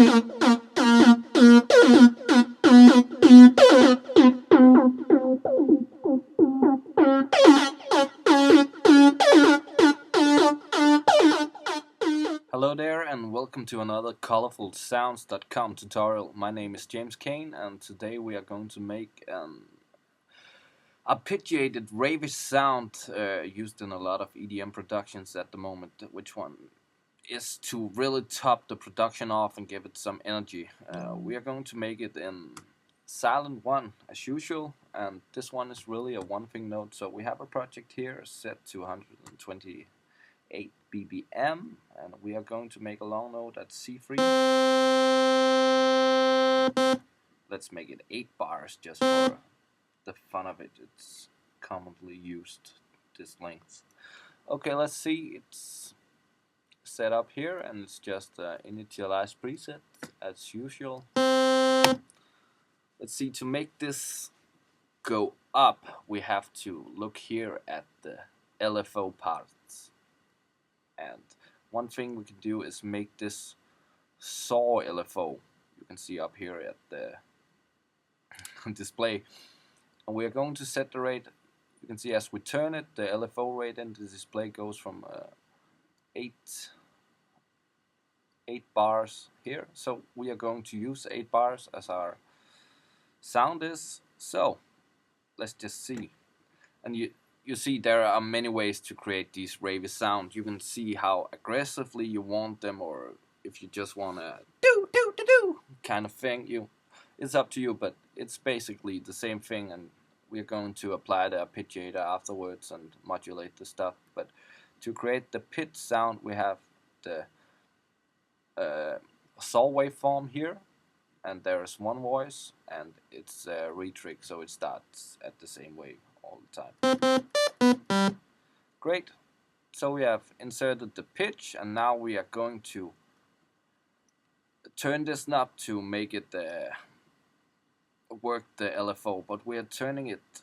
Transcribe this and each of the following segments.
Hello there and welcome to another colorfulsounds.com tutorial. My name is James Kayn and today we are going to make an arpeggiated rave sound used in a lot of EDM productions at the moment. Which one is to really top the production off and give it some energy. We are going to make it in Sylenth1 as usual, and this one is really a one thing note. So we have a project here set to 128 BPM, and we are going to make a long note at C3. Let's make it 8 bars just for the fun of it. It's commonly used, this length. Okay, let's see. It's set up here and it's just initialized preset as usual. Let's see, to make this go up we have to look here at the LFO parts, and one thing we can do is make this saw LFO. You can see up here at the display, and we are going to set the rate. You can see as we turn it, the LFO rate in the display goes from 8 bars here, so we are going to use 8 bars as our sound is. So let's just see, and you see there are many ways to create these ravey sound. You can see how aggressively you want them, or if you just want a do kind of thing. It's up to you, but it's basically the same thing, and we're going to apply the arpeggiator afterwards and modulate the stuff. But to create the pitch sound we have the saw waveform here, and there's one voice and it's a retrig, so it starts at the same way all the time. Great, so we have inserted the pitch, and now we are going to turn this knob to make it work the LFO, but we are turning it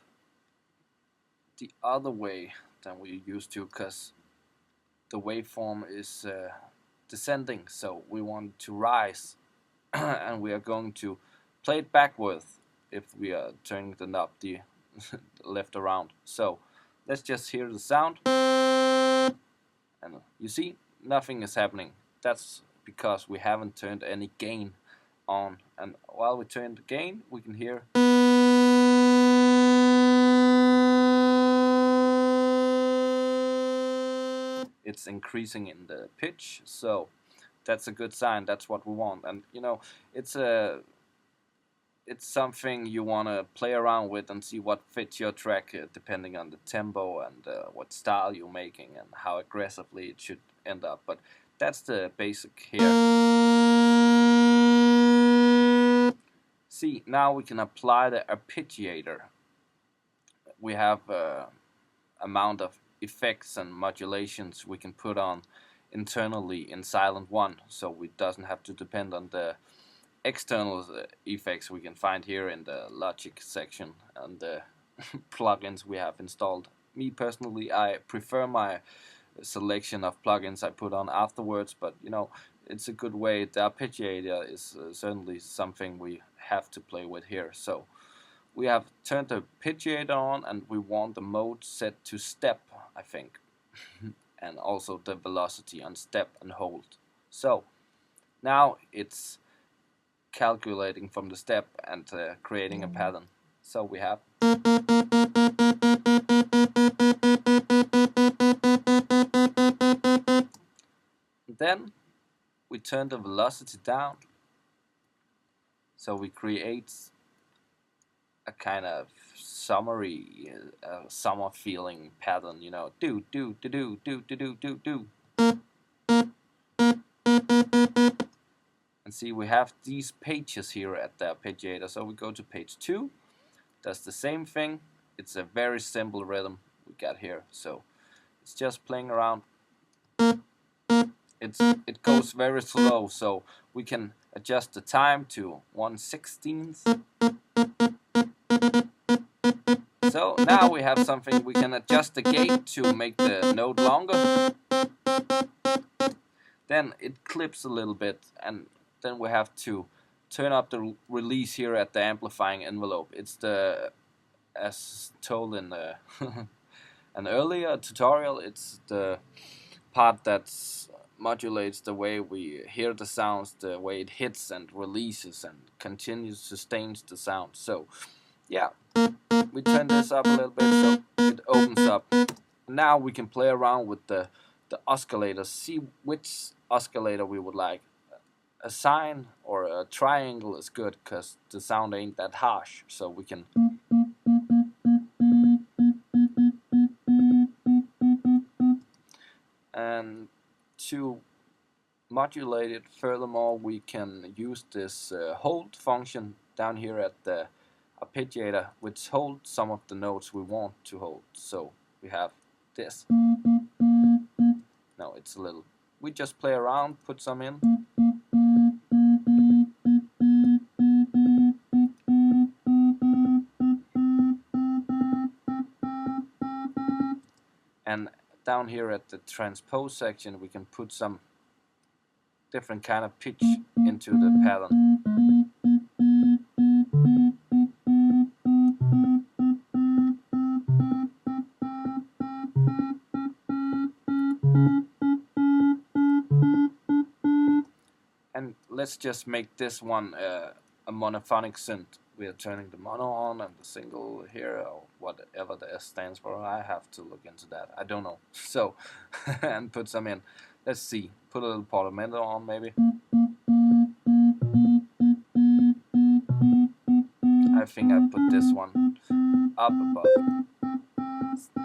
the other way than we used to, because the waveform is descending, so we want it to rise. And we are going to play it backwards if we are turning the knob the left around. So let's just hear the sound, and you see nothing is happening. That's because we haven't turned any gain on, and while we turn the gain we can hear it's increasing in the pitch. So that's a good sign. That's what we want. And you know, it's something you want to play around with and see what fits your track, depending on the tempo and what style you're making and how aggressively it should end up. But that's the basic here. See, now we can apply the arpeggiator. We have amount of effects and modulations we can put on internally in Sylenth1, so we doesn't have to depend on the external effects we can find here in the Logic section and the plugins we have installed. Me personally, I prefer my selection of plugins I put on afterwards, but you know, it's a good way. The arpeggiator is certainly something we have to play with here. So we have turned the arpeggiator on, and we want the mode set to step, I think. And also the velocity on step and hold. So now it's calculating from the step and creating a pattern. So we have then we turn the velocity down, so we create a kind of summery, summer feeling pattern, you know, do do do do do do do do do. And see, we have these pages here at the arpeggiator. So we go to page 2, does the same thing. It's a very simple rhythm we got here, so it's just playing around. It goes very slow, so we can adjust the time to 1/16. So now we have something. We can adjust the gate to make the note longer. Then it clips a little bit, and then we have to turn up the release here at the amplifying envelope. It's the, as told in the an earlier tutorial, it's the part that modulates the way we hear the sounds, the way it hits and releases and continues, sustains the sound. So yeah, we turn this up a little bit so it opens up. Now we can play around with the oscillator, see which oscillator we would like. A sine or a triangle is good because the sound ain't that harsh, so we can and to modulate it furthermore, we can use this hold function down here at the arpeggiator, which holds some of the notes we want to hold. So we have this. Now it's a little, we just play around, put some in. And down here at the transpose section, we can put some different kind of pitch into the pattern. And let's just make this one a monophonic synth. We are turning the mono on and the single here, or whatever the S stands for. I have to look into that. I don't know. So, and put some in. Let's see. Put a little portamento on maybe. I think I put this one up above.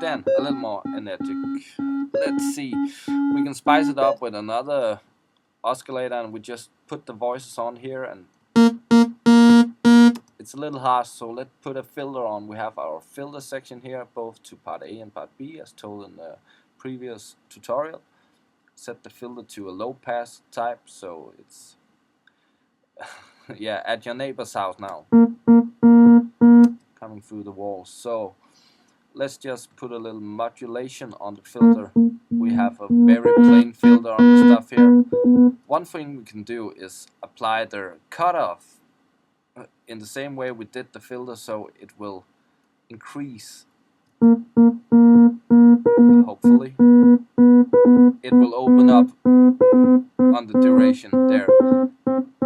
Then a little more energetic. Let's see. We can spice it up with another oscillator, and we just put the voices on here, and it's a little harsh, so let's put a filter on. We have our filter section here, both to part A and part B, as told in the previous tutorial. Set the filter to a low pass type, so it's yeah, at your neighbor's house now, coming through the walls. So let's just put a little modulation on the filter. We have a very plain filter on the stuff here. One thing we can do is apply the cutoff in the same way we did the filter, so it will increase. Hopefully it will open up on the duration there.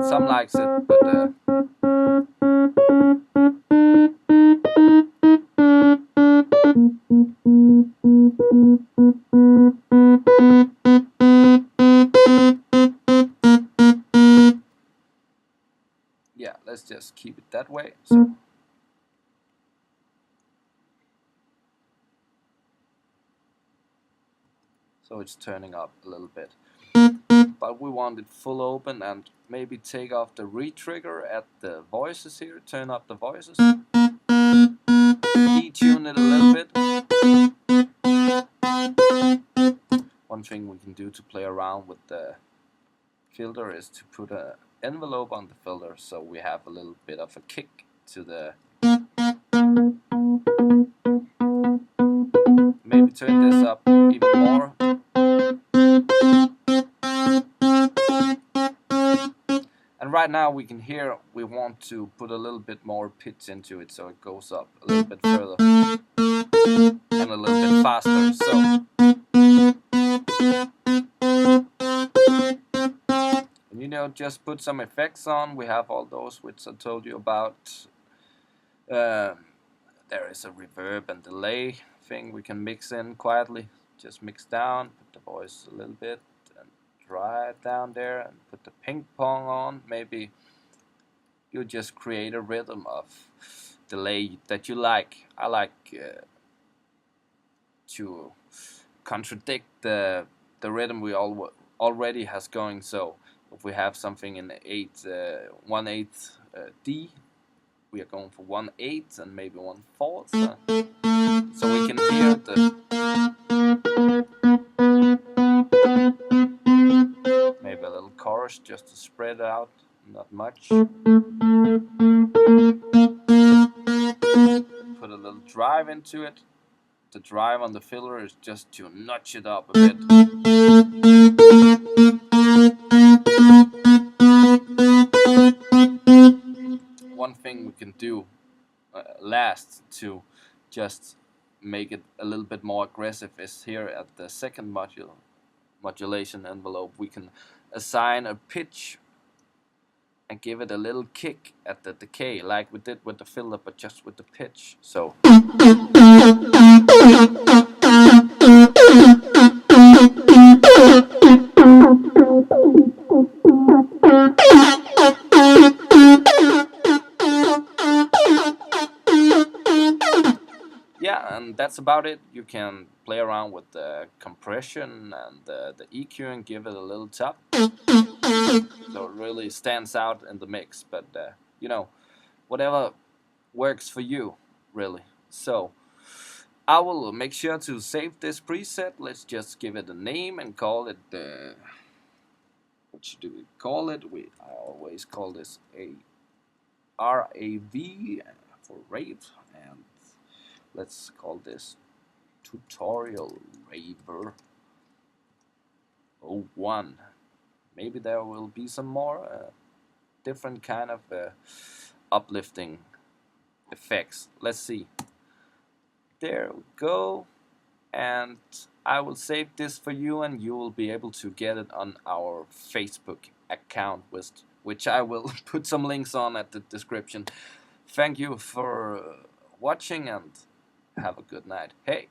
Some likes it, but yeah, let's just keep it that way. So it's turning up a little bit, but we want it full open, and maybe take off the re-trigger at the voices here, turn up the voices, detune it a little bit. One thing we can do to play around with the filter is to put an envelope on the filter, so we have a little bit of a kick to the. Maybe turn this up even more. And right now we can hear we want to put a little bit more pitch into it, so it goes up a little bit further and a little bit faster. So, and you know, just put some effects on. We have all those which I told you about. There is a reverb and delay thing we can mix in quietly. Just mix down, put the voice a little bit, and dry it down there, and put the ping pong on. Maybe you just create a rhythm of delay that you like. I like to contradict the rhythm we already has going. So if we have something in 1/8 D, we are going for 1/8 and maybe 1/4, so we can hear the maybe a little chorus just to spread out, not much. Put a little drive into it. The drive on the filter is just to notch it up a bit. best to just make it a little bit more aggressive is here at the second modulation envelope. We can assign a pitch and give it a little kick at the decay, like we did with the filter, but just with the pitch. So yeah, and that's about it. You can play around with the compression and the EQ and give it a little top, so it really stands out in the mix. But you know, whatever works for you, really. So I will make sure to save this preset. Let's just give it a name and call it what should we call it? I always call this a RAV for rave, and let's call this tutorial raver 01. Maybe there will be some more different kind of uplifting effects. Let's see. There we go, and I will save this for you, and you will be able to get it on our Facebook account, which I will put some links on at the description. Thank you for watching, and have a good night. Hey!